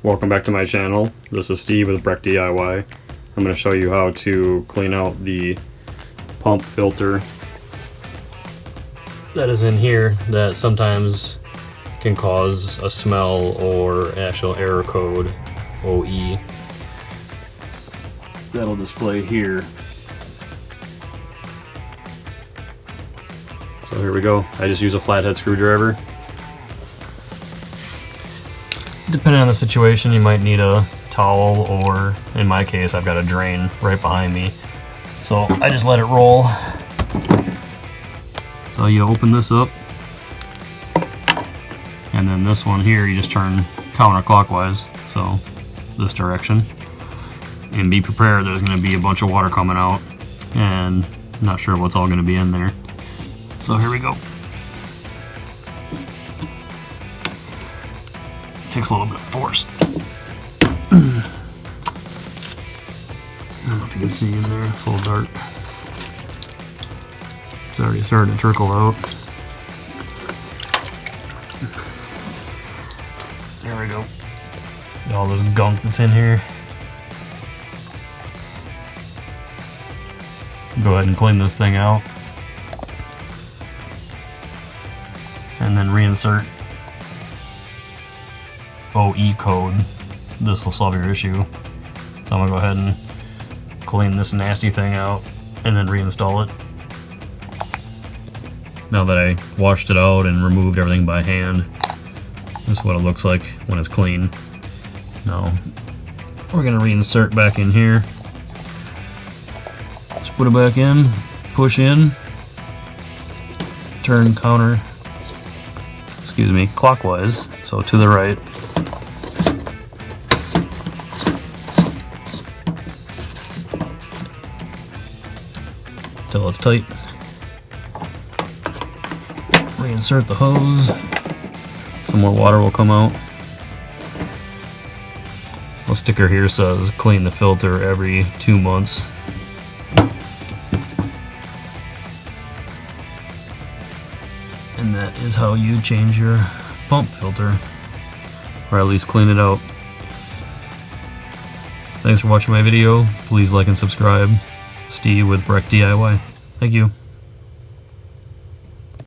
Welcome back to my channel. This is Steve with Breck DIY. I'm going to show you how to clean out the pump filter that is in here that sometimes can cause a smell or actual error code OE that'll display here. So here we go. I just use a flathead screwdriver. Depending on the situation, you might need a towel, or in my case, I've got a drain right behind me. So I just let it roll. So you open this up, and then this one here, you just turn counterclockwise, so this direction. And be prepared, there's going to be a bunch of water coming out, and I'm not sure what's all going to be in there. So here we go. Takes a little bit of force. I don't know if you can see in there, it's a little dark. It's already starting to trickle out. There we go. All this gunk that's in here. Go ahead and clean this thing out. And then reinsert OE code. This will solve your issue. So I'm gonna go ahead and clean this nasty thing out and then reinstall it. Now that I washed it out and removed everything by hand, this is what it looks like when it's clean. Now we're gonna reinsert back in here. Just put it back in, push in, turn clockwise, so to the right. Till it's tight. Reinsert the hose. Some more water will come out. The sticker here says clean the filter every 2 months. And that is how you change your pump filter, or at least clean it out. Thanks for watching my video. Please like and subscribe. Steve with Breck DIY. Thank you.